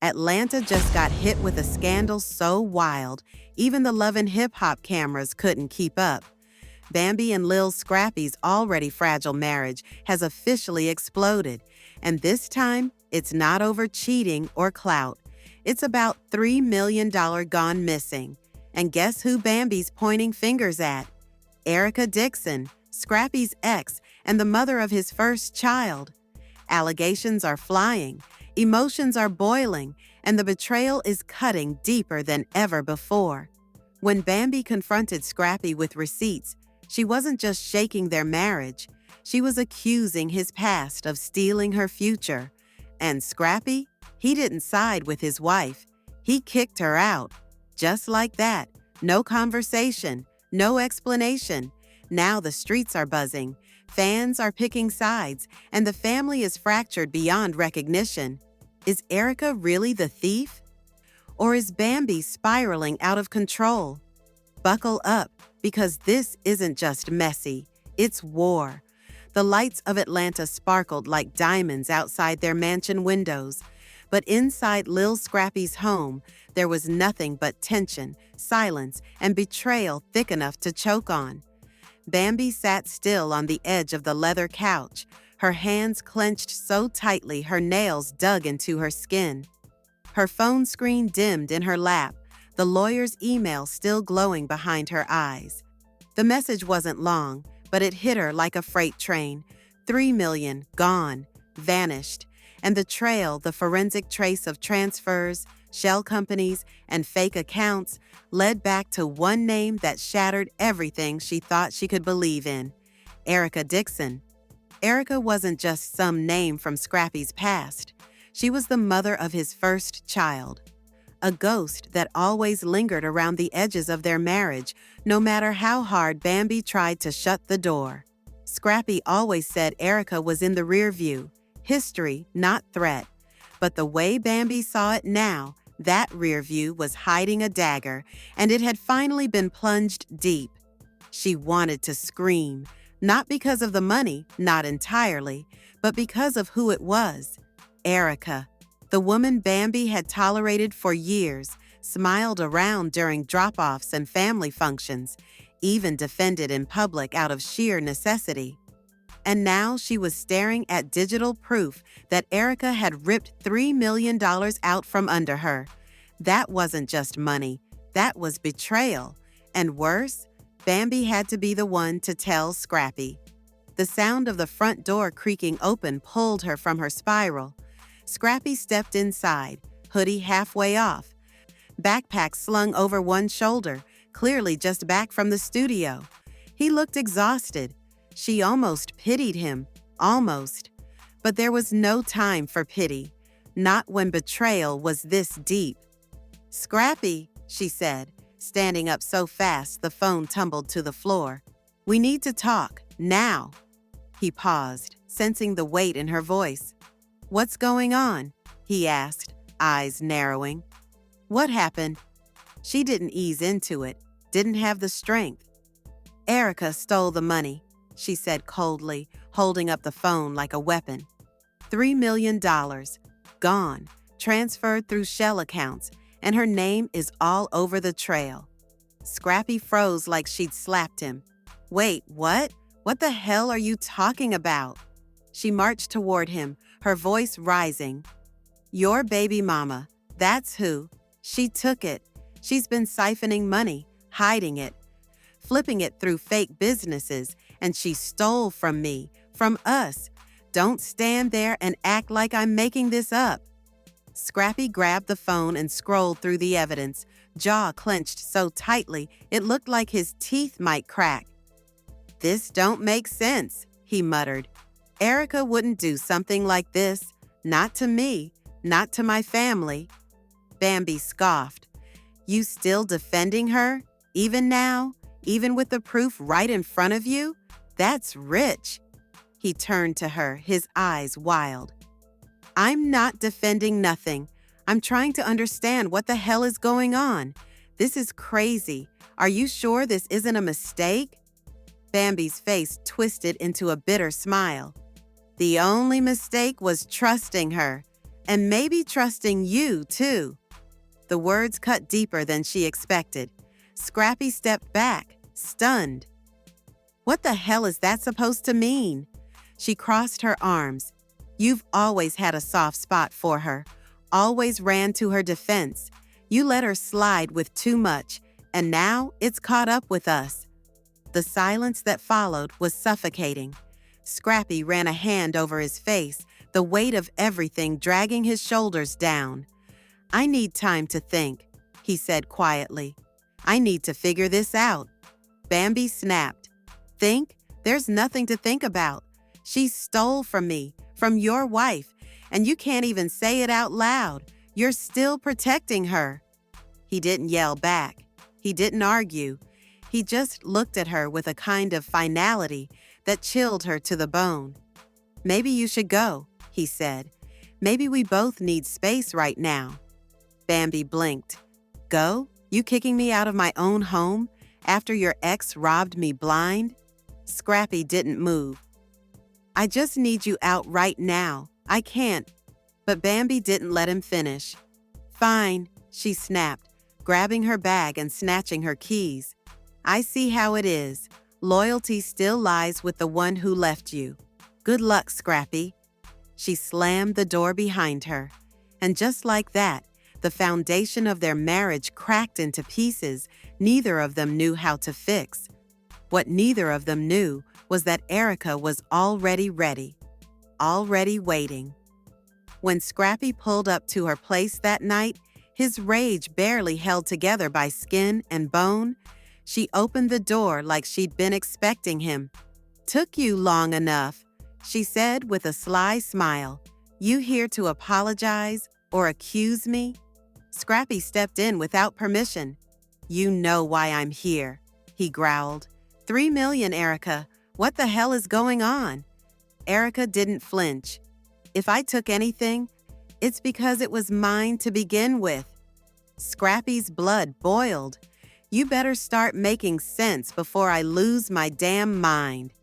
Atlanta just got hit with a scandal so wild, even the Love and Hip Hop cameras couldn't keep up. Bambi and Lil Scrappy's already fragile marriage has officially exploded, and this time, it's not over cheating or clout. It's about $3 million gone missing. And guess who Bambi's pointing fingers at? Erica Dixon, Scrappy's ex and the mother of his first child. Allegations are flying, emotions are boiling, and the betrayal is cutting deeper than ever before. When Bambi confronted Scrappy with receipts, she wasn't just shaking their marriage, she was accusing his past of stealing her future. And Scrappy, he didn't side with his wife. He kicked her out. Just like that. No conversation, no explanation. Now the streets are buzzing. Fans are picking sides, and the family is fractured beyond recognition. Is Erica really the thief? Or is Bambi spiraling out of control? Buckle up, because this isn't just messy, it's war. The lights of Atlanta sparkled like diamonds outside their mansion windows, but inside Lil Scrappy's home, there was nothing but tension, silence, and betrayal thick enough to choke on. Bambi sat still on the edge of the leather couch, her hands clenched so tightly her nails dug into her skin. Her phone screen dimmed in her lap, the lawyer's email still glowing behind her eyes. The message wasn't long, but it hit her like a freight train. $3 million, gone, vanished. And the trail, the forensic trace of transfers, shell companies, and fake accounts, led back to one name that shattered everything she thought she could believe in: Erica Dixon. Erica wasn't just some name from Scrappy's past. She was the mother of his first child. A ghost that always lingered around the edges of their marriage, no matter how hard Bambi tried to shut the door. Scrappy always said Erica was in the rear view, history, not threat. But the way Bambi saw it now, that rear view was hiding a dagger, and it had finally been plunged deep. She wanted to scream, not because of the money, not entirely, but because of who it was. Erica. The woman Bambi had tolerated for years, smiled around during drop-offs and family functions, even defended in public out of sheer necessity. And now she was staring at digital proof that Erica had ripped $3 million out from under her. That wasn't just money, that was betrayal. And worse, Bambi had to be the one to tell Scrappy. The sound of the front door creaking open pulled her from her spiral. Scrappy stepped inside, hoodie halfway off, backpack slung over one shoulder, clearly just back from the studio. He looked exhausted. She almost pitied him, almost. But there was no time for pity, not when betrayal was this deep. "Scrappy," she said, standing up so fast the phone tumbled to the floor. "We need to talk, now." He paused, sensing the weight in her voice. "What's going on?" he asked, eyes narrowing. "What happened?" She didn't ease into it, didn't have the strength. "Erica stole the money," she said coldly, holding up the phone like a weapon. $3 million, gone, transferred through shell accounts, and her name is all over the trail. Scrappy froze like she'd slapped him. "Wait, what? What the hell are you talking about?" She marched toward him, her voice rising. "Your baby mama, that's who. She took it. She's been siphoning money, hiding it, flipping it through fake businesses, and she stole from me, from us. Don't stand there and act like I'm making this up." Scrappy grabbed the phone and scrolled through the evidence, jaw clenched so tightly it looked like his teeth might crack. "This don't make sense," he muttered. "Erica wouldn't do something like this. Not to me, not to my family." Bambi scoffed. "You still defending her? Even now? Even with the proof right in front of you? That's rich." He turned to her, his eyes wild. "I'm not defending nothing. I'm trying to understand what the hell is going on. This is crazy. Are you sure this isn't a mistake?" Bambi's face twisted into a bitter smile. "The only mistake was trusting her. And maybe trusting you, too. The words cut deeper than she expected. Scrappy stepped back, stunned. What the hell is that supposed to mean? She crossed her arms. You've always had a soft spot for her, always ran to her defense. You let her slide with too much, and now it's caught up with us. The silence that followed was suffocating. Scrappy ran a hand over his face, the weight of everything dragging his shoulders down. I need time to think, he said quietly. I need to figure this out. Bambi snapped. Think? There's nothing to think about. She stole from me, from your wife, and you can't even say it out loud. You're still protecting her. He didn't yell back. He didn't argue. He just looked at her with a kind of finality that chilled her to the bone. Maybe you should go, he said. Maybe we both need space right now. Bambi blinked. Go? You kicking me out of my own home after your ex robbed me blind? Scrappy didn't move. I just need you out right now. I can't. But Bambi didn't let him finish. Fine, she snapped, grabbing her bag and snatching her keys. I see how it is. Loyalty still lies with the one who left you. Good luck, Scrappy. She slammed the door behind her. And just like that, the foundation of their marriage cracked into pieces neither of them knew how to fix. What neither of them knew was that Erica was already ready, already waiting. When Scrappy pulled up to her place that night, his rage barely held together by skin and bone, she opened the door like she'd been expecting him. Took you long enough, she said with a sly smile. You here to apologize or accuse me? Scrappy stepped in without permission. You know why I'm here, he growled. 3 million, Erica. What the hell is going on? Erica didn't flinch. If I took anything, it's because it was mine to begin with. Scrappy's blood boiled. You better start making sense before I lose my damn mind.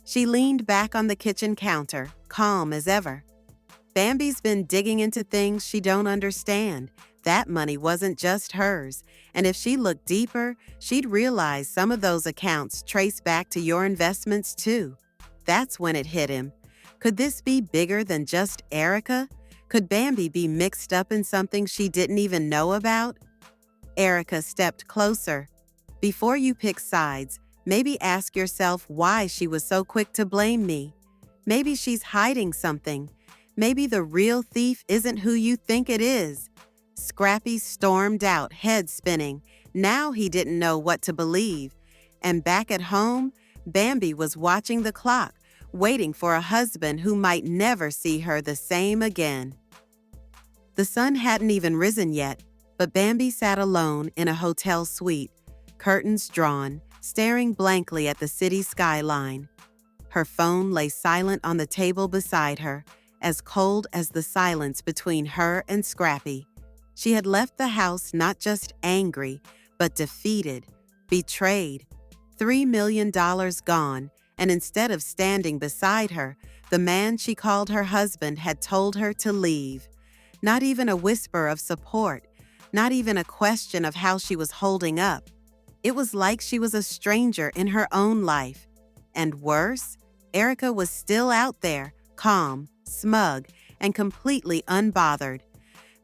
She leaned back on the kitchen counter, calm as ever. Bambi's been digging into things she don't understand. That money wasn't just hers, and if she looked deeper, she'd realize some of those accounts trace back to your investments too. That's when it hit him. Could this be bigger than just Erica? Could Bambi be mixed up in something she didn't even know about? Erica stepped closer. Before you pick sides, maybe ask yourself why she was so quick to blame me. Maybe she's hiding something. Maybe the real thief isn't who you think it is. Scrappy stormed out, head spinning. Now he didn't know what to believe. And back at home, Bambi was watching the clock, waiting for a husband who might never see her the same again. The sun hadn't even risen yet, but Bambi sat alone in a hotel suite, curtains drawn, staring blankly at the city skyline. Her phone lay silent on the table beside her, as cold as the silence between her and Scrappy. She had left the house not just angry, but defeated, betrayed. $3 million gone, and instead of standing beside her, the man she called her husband had told her to leave. Not even a whisper of support, not even a question of how she was holding up. It was like she was a stranger in her own life. And worse, Erica was still out there, calm, smug, and completely unbothered.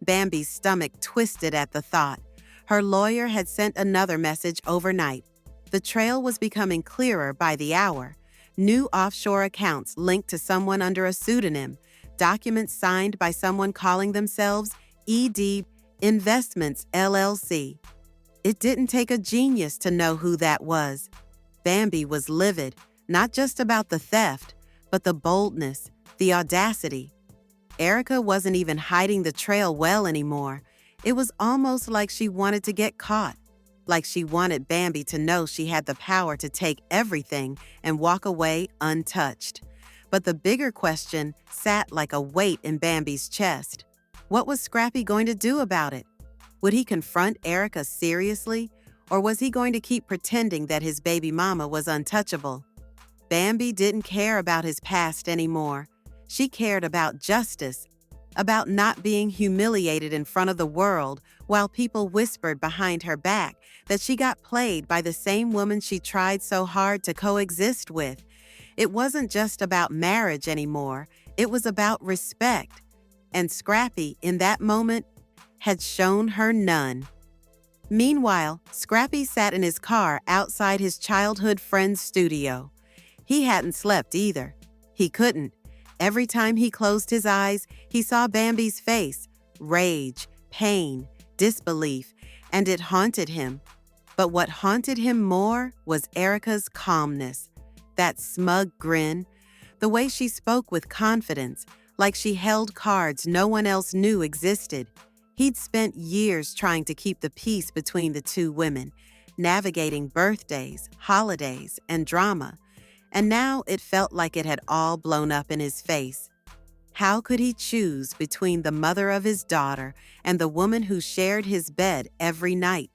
Bambi's stomach twisted at the thought. Her lawyer had sent another message overnight. The trail was becoming clearer by the hour. New offshore accounts linked to someone under a pseudonym, documents signed by someone calling themselves ED Investments LLC. It didn't take a genius to know who that was. Bambi was livid, not just about the theft, but the boldness, the audacity. Erica wasn't even hiding the trail well anymore. It was almost like she wanted to get caught, like she wanted Bambi to know she had the power to take everything and walk away untouched. But the bigger question sat like a weight in Bambi's chest. What was Scrappy going to do about it? Would he confront Erica seriously, or was he going to keep pretending that his baby mama was untouchable? Bambi didn't care about his past anymore. She cared about justice. about not being humiliated in front of the world while people whispered behind her back that she got played by the same woman she tried so hard to coexist with. It wasn't just about marriage anymore, it was about respect. And Scrappy, in that moment, had shown her none. Meanwhile, Scrappy sat in his car outside his childhood friend's studio. He hadn't slept either. He couldn't. Every time he closed his eyes, he saw Bambi's face, rage, pain, disbelief, and it haunted him. But what haunted him more was Erica's calmness, that smug grin, the way she spoke with confidence, like she held cards no one else knew existed. He'd spent years trying to keep the peace between the two women, navigating birthdays, holidays, and drama, and now it felt like it had all blown up in his face. How could he choose between the mother of his daughter and the woman who shared his bed every night?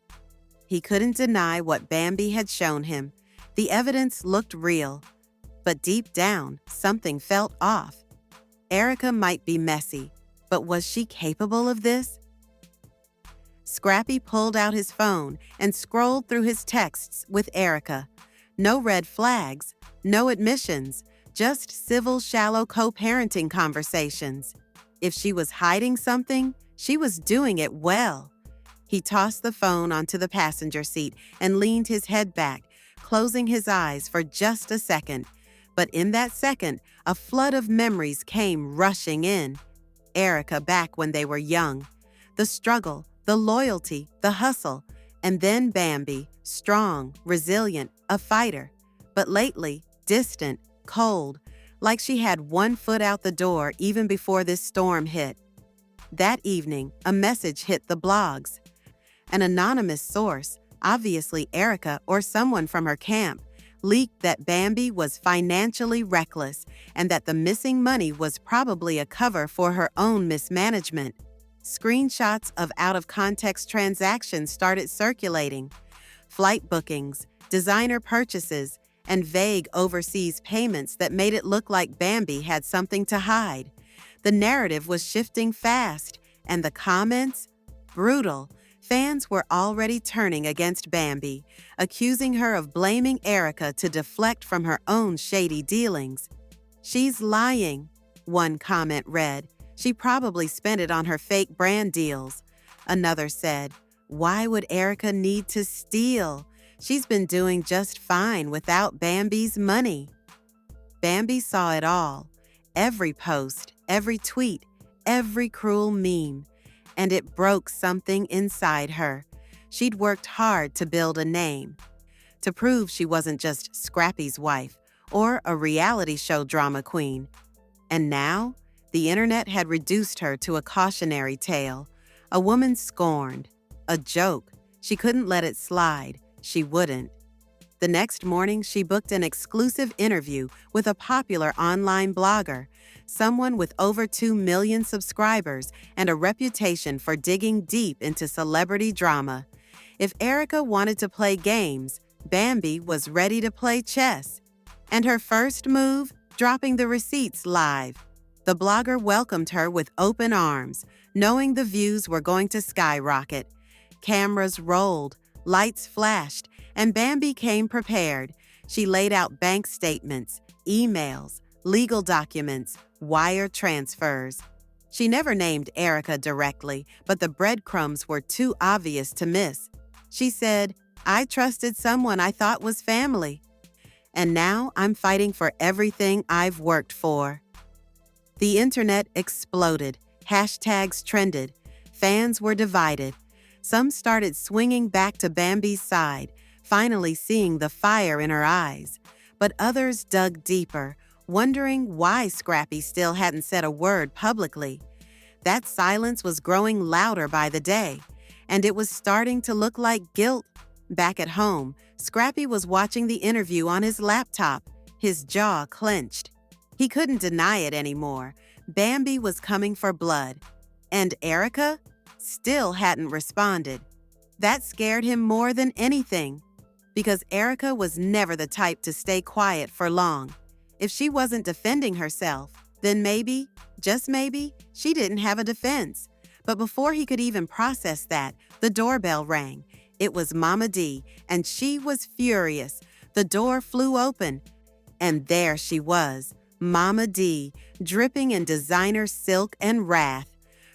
He couldn't deny what Bambi had shown him. The evidence looked real, but deep down, something felt off. Erica might be messy, but was she capable of this? Scrappy pulled out his phone and scrolled through his texts with Erica. No red flags, no admissions, just civil, shallow co-parenting conversations. If she was hiding something, she was doing it well. He tossed the phone onto the passenger seat and leaned his head back, closing his eyes for just a second. But in that second, a flood of memories came rushing in. Erica back when they were young. The struggle, the loyalty, the hustle, and then Bambi, strong, resilient, a fighter. But lately, distant, cold, like she had one foot out the door even before this storm hit. That evening, a message hit the blogs. An anonymous source, obviously Erica or someone from her camp, leaked that Bambi was financially reckless and that the missing money was probably a cover for her own mismanagement. Screenshots of out-of-context transactions started circulating. Flight bookings, designer purchases, and vague overseas payments that made it look like Bambi had something to hide. The narrative was shifting fast, and the comments? Brutal. Fans were already turning against Bambi, accusing her of blaming Erica to deflect from her own shady dealings. "She's lying," one comment read. "She probably spent it on her fake brand deals." Another said, "Why would Erica need to steal? She's been doing just fine without Bambi's money." Bambi saw it all. Every post, every tweet, every cruel meme. And it broke something inside her. She'd worked hard to build a name, to prove she wasn't just Scrappy's wife or a reality show drama queen. And now, the internet had reduced her to a cautionary tale, a woman scorned, a joke. She couldn't let it slide. She wouldn't. The next morning, she booked an exclusive interview with a popular online blogger, someone with over 2 million subscribers and a reputation for digging deep into celebrity drama. If Erica wanted to play games, Bambi was ready to play chess. And her first move, dropping the receipts live. The blogger welcomed her with open arms, knowing the views were going to skyrocket. Cameras rolled, lights flashed, and Bambi came prepared. She laid out bank statements, emails, legal documents, wire transfers. She never named Erica directly, but the breadcrumbs were too obvious to miss. She said, "I trusted someone I thought was family. And now I'm fighting for everything I've worked for." The internet exploded. Hashtags trended. Fans were divided. Some started swinging back to Bambi's side, finally seeing the fire in her eyes. But others dug deeper, wondering why Scrappy still hadn't said a word publicly. That silence was growing louder by the day, and it was starting to look like guilt. Back at home, Scrappy was watching the interview on his laptop, his jaw clenched. He couldn't deny it anymore. Bambi was coming for blood. And Erica still hadn't responded. That scared him more than anything, because Erica was never the type to stay quiet for long. If she wasn't defending herself, Then maybe, just maybe, she didn't have a defense. But before he could even process that, the doorbell rang. It was Mama D, and she was furious. The door flew open, and there she was, Mama D, dripping in designer silk and wrath.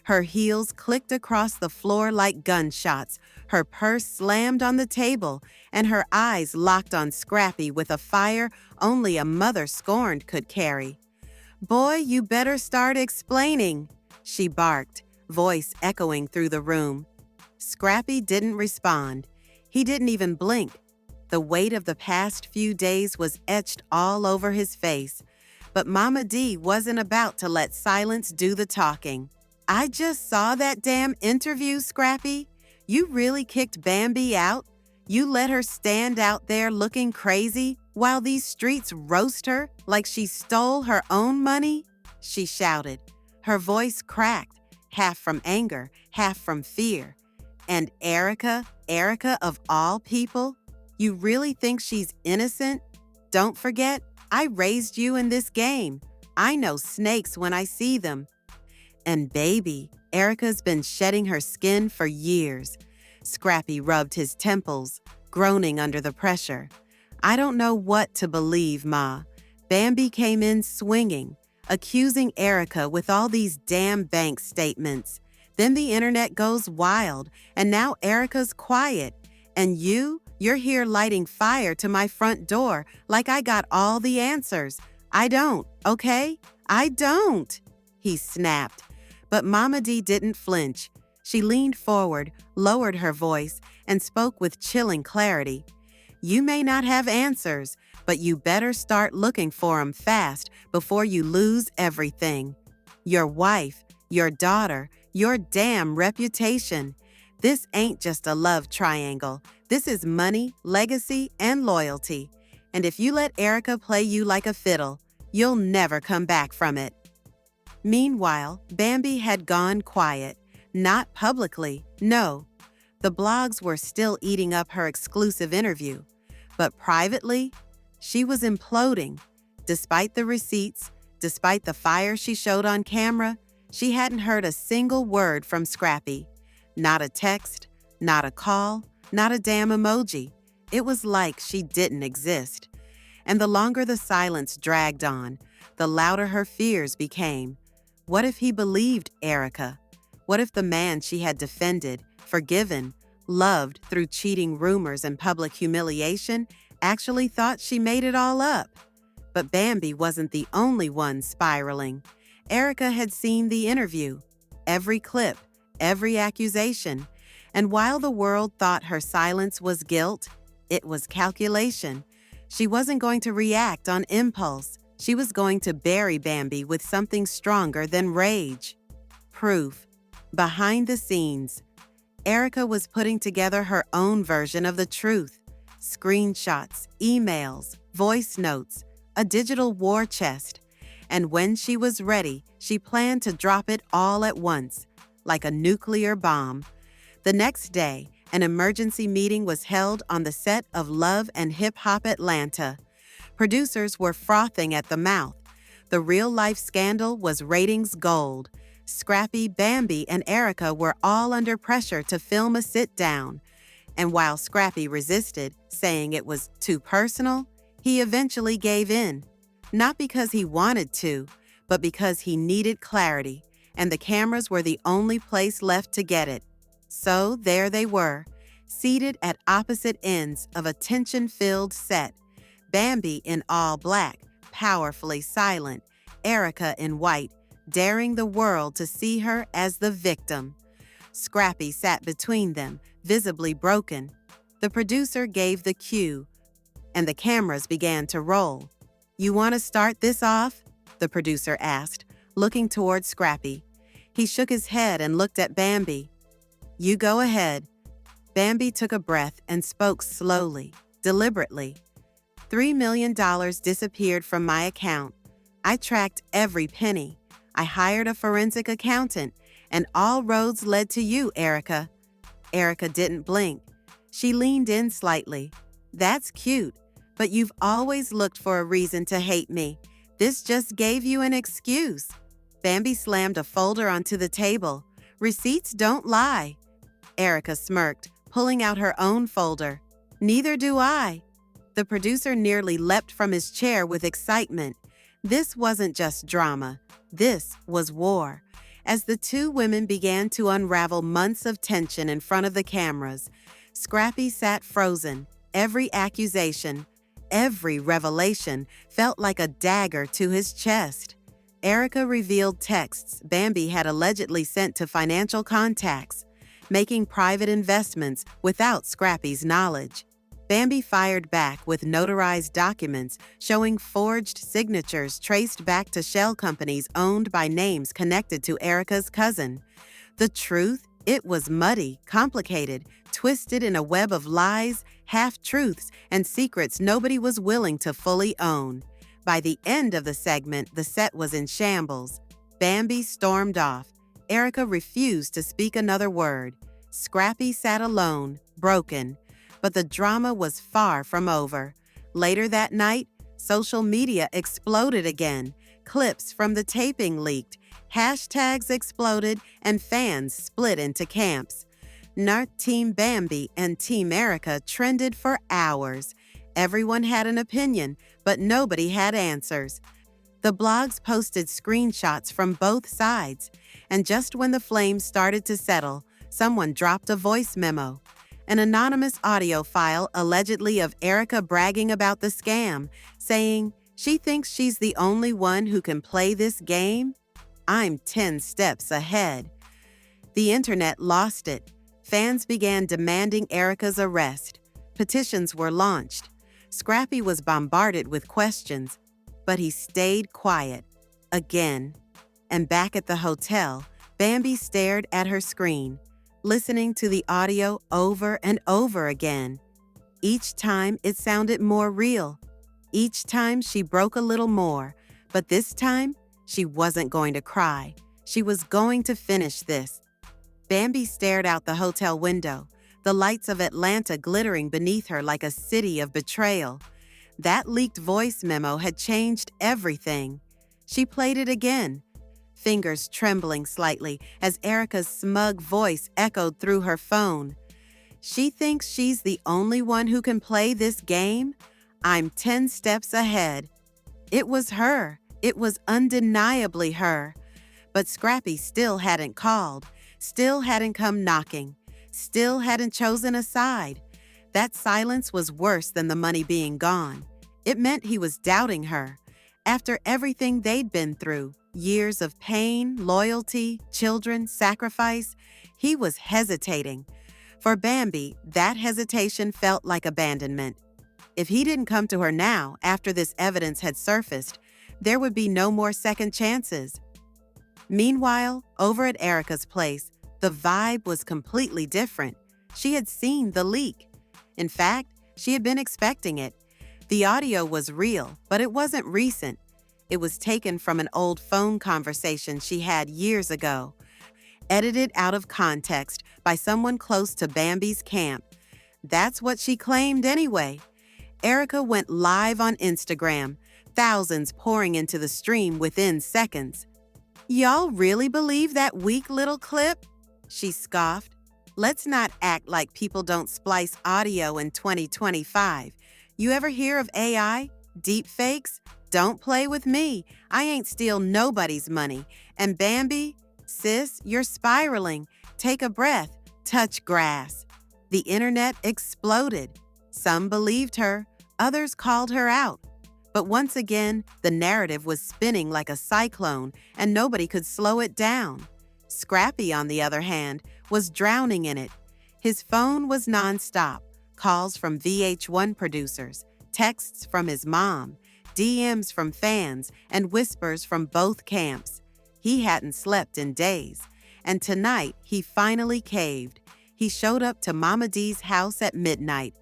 Her heels clicked across the floor like gunshots, her purse slammed on the table, and her eyes locked on Scrappy with a fire only a mother scorned could carry. "Boy, you better start explaining," she barked, voice echoing through the room. Scrappy didn't respond. He didn't even blink. The weight of the past few days was etched all over his face. But Mama D wasn't about to let silence do the talking. "I just saw that damn interview, Scrappy. You really kicked Bambi out? You let her stand out there looking crazy while these streets roast her like she stole her own money?" she shouted. Her voice cracked, half from anger, half from fear. "And Erica of all people? You really think she's innocent? Don't forget, I raised you in this game. I know snakes when I see them. And baby, Erica's been shedding her skin for years." Scrappy rubbed his temples, groaning under the pressure. "I don't know what to believe, Ma. Bambi came in swinging, accusing Erica with all these damn bank statements. Then the internet goes wild, and now Erica's quiet. And you're here lighting fire to my front door like I got all the answers. I don't, okay? I don't," he snapped. But Mama D didn't flinch. She leaned forward, lowered her voice, and spoke with chilling clarity. "You may not have answers, but you better start looking for 'em fast before you lose everything. Your wife, your daughter, your damn reputation. This ain't just a love triangle. This is money, legacy, and loyalty. And if you let Erica play you like a fiddle, you'll never come back from it." Meanwhile, Bambi had gone quiet. Not publicly, no. The blogs were still eating up her exclusive interview. But privately, she was imploding. Despite the receipts, despite the fire she showed on camera, she hadn't heard a single word from Scrappy. Not a text, not a call, not a damn emoji. It was like she didn't exist. And the longer the silence dragged on, the louder her fears became. What if he believed Erica? What if the man she had defended, forgiven, loved through cheating rumors and public humiliation actually thought she made it all up? But Bambi wasn't the only one spiraling. Erica had seen the interview, every clip, every accusation. And while the world thought her silence was guilt, it was calculation. She wasn't going to react on impulse. She was going to bury Bambi with something stronger than rage. Proof. Behind the scenes, Erica was putting together her own version of the truth. Screenshots, emails, voice notes, a digital war chest. And when she was ready, she planned to drop it all at once, like a nuclear bomb. The next day, an emergency meeting was held on the set of Love and Hip Hop Atlanta. Producers were frothing at the mouth. The real-life scandal was ratings gold. Scrappy, Bambi, and Erica were all under pressure to film a sit-down. And while Scrappy resisted, saying it was too personal, he eventually gave in. Not because he wanted to, but because he needed clarity, and the cameras were the only place left to get it. So there they were, seated at opposite ends of a tension-filled set. Bambi in all black, powerfully silent, Erica in white, daring the world to see her as the victim. Scrappy sat between them, visibly broken. The producer gave the cue, and the cameras began to roll. "You want to start this off?" the producer asked, looking toward Scrappy. He shook his head and looked at Bambi. "You go ahead." Bambi took a breath and spoke slowly, deliberately. $3 million disappeared from my account. I tracked every penny. I hired a forensic accountant, and all roads led to you, Erica. Erica didn't blink. She leaned in slightly. "That's cute, but you've always looked for a reason to hate me. This just gave you an excuse. Bambi slammed a folder onto the table. Receipts don't lie. Erica smirked, pulling out her own folder. Neither do I. The producer nearly leapt from his chair with excitement. This wasn't just drama. This was war. As the two women began to unravel months of tension in front of the cameras, Scrappy sat frozen. Every accusation, every revelation felt like a dagger to his chest. Erica revealed texts Bambi had allegedly sent to financial contacts, making private investments without Scrappy's knowledge. Bambi fired back with notarized documents showing forged signatures traced back to shell companies owned by names connected to Erica's cousin. The truth? It was muddy, complicated, twisted in a web of lies, half-truths, and secrets nobody was willing to fully own. By the end of the segment, the set was in shambles. Bambi stormed off. Erica refused to speak another word. Scrappy sat alone, broken. But the drama was far from over. Later that night, social media exploded again. Clips from the taping leaked. Hashtags exploded, and fans split into camps. Team Bambi and Team Erica trended for hours. Everyone had an opinion, but nobody had answers. The blogs posted screenshots from both sides, and just when the flames started to settle, someone dropped a voice memo. An anonymous audio file allegedly of Erica bragging about the scam, saying, "She thinks she's the only one who can play this game? I'm 10 steps ahead." The internet lost it. Fans began demanding Erica's arrest. Petitions were launched. Scrappy was bombarded with questions, but he stayed quiet. Again. And back at the hotel, Bambi stared at her screen, listening to the audio over and over again. Each time it sounded more real. Each time she broke a little more, but this time she wasn't going to cry. She was going to finish this. Bambi stared out the hotel window, the lights of Atlanta glittering beneath her like a city of betrayal. That leaked voice memo had changed everything. She played it again, fingers trembling slightly as Erica's smug voice echoed through her phone. "She thinks she's the only one who can play this game? I'm 10 steps ahead." It was her. It was undeniably her. But Scrappy still hadn't called, still hadn't come knocking, still hadn't chosen a side. That silence was worse than the money being gone. It meant he was doubting her. After everything they'd been through, years of pain, loyalty, children, sacrifice, he was hesitating. For Bambi, that hesitation felt like abandonment. If he didn't come to her now, after this evidence had surfaced, there would be no more second chances. Meanwhile, over at Erica's place, the vibe was completely different. She had seen the leak. In fact, she had been expecting it. The audio was real, but it wasn't recent. It was taken from an old phone conversation she had years ago, edited out of context by someone close to Bambi's camp. That's what she claimed anyway. Erica went live on Instagram, thousands pouring into the stream within seconds. "Y'all really believe that weak little clip?" she scoffed. "Let's not act like people don't splice audio in 2025. You ever hear of AI? Deep fakes? Don't play with me. I ain't steal nobody's money. And Bambi, sis, you're spiraling. Take a breath. Touch grass." The internet exploded. Some believed her. Others called her out. But once again, the narrative was spinning like a cyclone, and nobody could slow it down. Scrappy, on the other hand, was drowning in it. His phone was nonstop. Calls from VH1 producers, texts from his mom, DMs from fans, and whispers from both camps. He hadn't slept in days, and tonight he finally caved. He showed up to Mama D's house at midnight.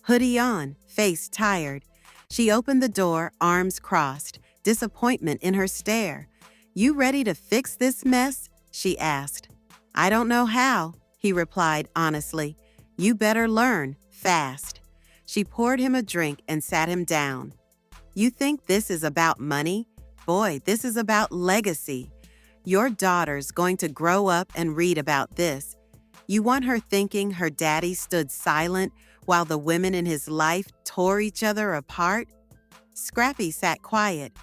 Hoodie on, face tired. She opened the door, arms crossed, disappointment in her stare. "You ready to fix this mess?" she asked. "I don't know how," he replied honestly. "You better learn, fast." She poured him a drink and sat him down. You think this is about money? Boy, this is about legacy. Your daughter's going to grow up and read about this. You want her thinking her daddy stood silent while the women in his life tore each other apart? Scrappy sat quiet.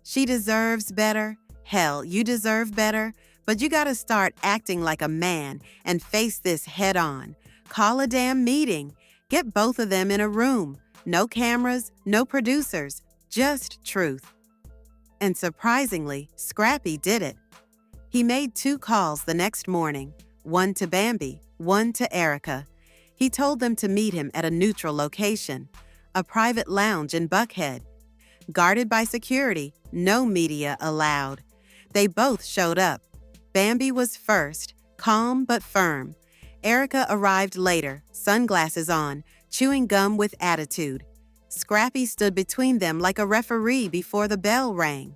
She deserves better. Hell, you deserve better. But you gotta start acting like a man and face this head on. Call a damn meeting. Get both of them in a room. No cameras, no producers, just truth. And surprisingly, Scrappy did it. He made 2 calls the next morning, one to Bambi, one to Erica. He told them to meet him at a neutral location, a private lounge in Buckhead. Guarded by security, no media allowed. They both showed up. Bambi was first, calm but firm. Erica arrived later, sunglasses on, chewing gum with attitude. Scrappy stood between them like a referee before the bell rang.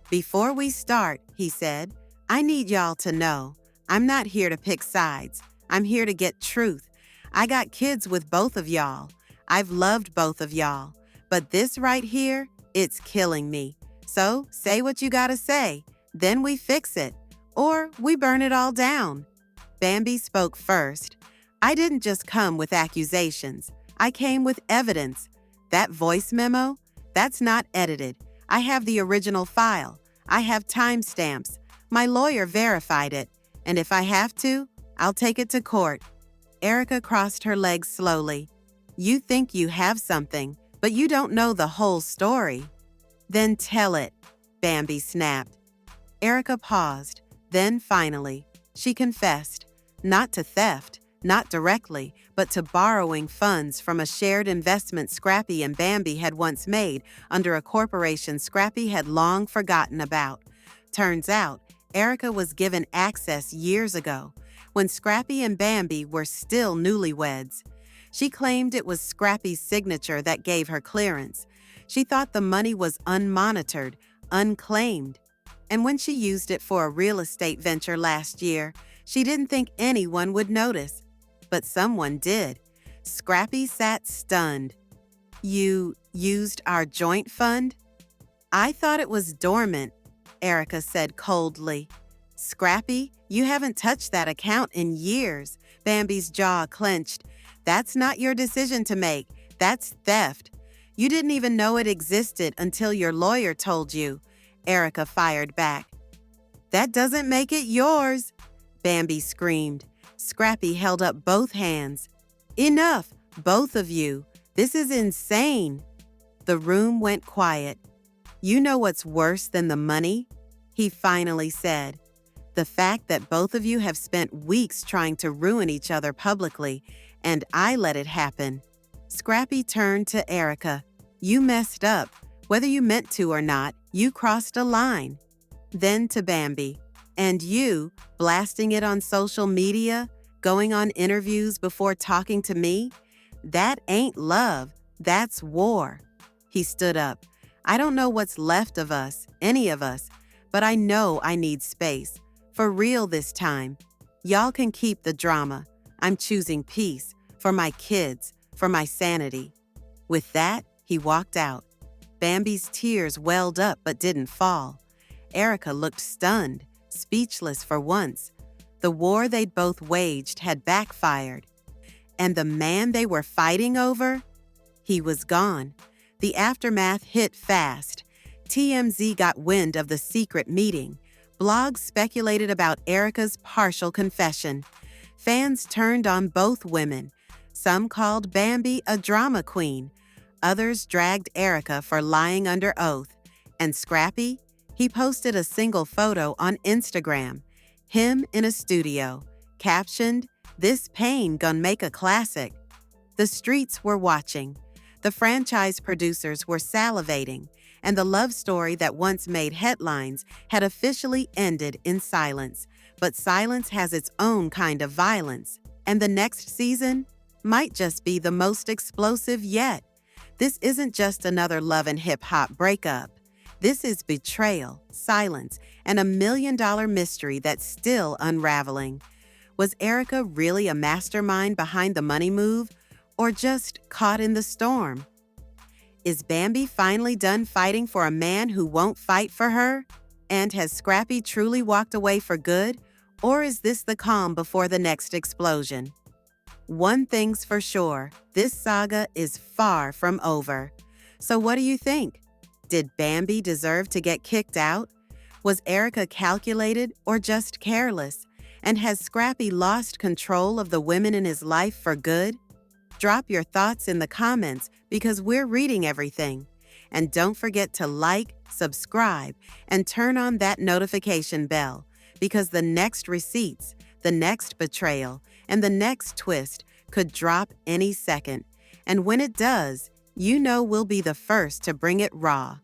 "Before we start," he said, "I need y'all to know, I'm not here to pick sides. I'm here to get truth. I got kids with both of y'all. I've loved both of y'all. But this right here, it's killing me. So say what you gotta say, then we fix it. Or we burn it all down." Bambi spoke first. "I didn't just come with accusations. I came with evidence. That voice memo, that's not edited. I have the original file. I have timestamps. My lawyer verified it. And if I have to, I'll take it to court." Erica crossed her legs slowly. "You think you have something, but you don't know the whole story." "Then tell it," Bambi snapped. Erica paused. Then finally, she confessed, not to theft, not directly, but to borrowing funds from a shared investment Scrappy and Bambi had once made under a corporation Scrappy had long forgotten about. Turns out, Erica was given access years ago, when Scrappy and Bambi were still newlyweds. She claimed it was Scrappy's signature that gave her clearance. She thought the money was unmonitored, unclaimed. And when she used it for a real estate venture last year, she didn't think anyone would notice. But someone did. Scrappy sat stunned. "You used our joint fund?" "I thought it was dormant," Erica said coldly. "Scrappy, you haven't touched that account in years." Bambi's jaw clenched. "That's not your decision to make. That's theft. You didn't even know it existed until your lawyer told you," Erica fired back. "That doesn't make it yours," Bambi screamed. Scrappy held up both hands. "Enough, both of you. This is insane." The room went quiet. "You know what's worse than the money?" he finally said. "The fact that both of you have spent weeks trying to ruin each other publicly, and I let it happen." Scrappy turned to Erica. "You messed up. Whether you meant to or not, you crossed a line." Then to Bambi. "And you, blasting it on social media, going on interviews before talking to me? That ain't love, that's war." He stood up. "I don't know what's left of us, any of us, but I know I need space. For real this time. Y'all can keep the drama. I'm choosing peace, for my kids, for my sanity." With that, he walked out. Bambi's tears welled up but didn't fall. Erica looked stunned, speechless for once. The war they'd both waged had backfired. And the man they were fighting over? He was gone. The aftermath hit fast. TMZ got wind of the secret meeting. Blogs speculated about Erica's partial confession. Fans turned on both women. Some called Bambi a drama queen. Others dragged Erica for lying under oath. And Scrappy? He posted a single photo on Instagram. Him in a studio. Captioned, "This pain gon' make a classic." The streets were watching. The franchise producers were salivating. And the love story that once made headlines had officially ended in silence. But silence has its own kind of violence. And the next season might just be the most explosive yet. This isn't just another love and hip-hop breakup. This is betrayal, silence, and $1 million mystery that's still unraveling. Was Erica really a mastermind behind the money move, or just caught in the storm? Is Bambi finally done fighting for a man who won't fight for her? And has Scrappy truly walked away for good? Or is this the calm before the next explosion? One thing's for sure, this saga is far from over. So what do you think? Did Bambi deserve to get kicked out? Was Erica calculated or just careless? And has Scrappy lost control of the women in his life for good? Drop your thoughts in the comments because we're reading everything. And don't forget to like, subscribe, and turn on that notification bell because the next receipts, the next betrayal, and the next twist could drop any second. And when it does, you know we'll be the first to bring it raw.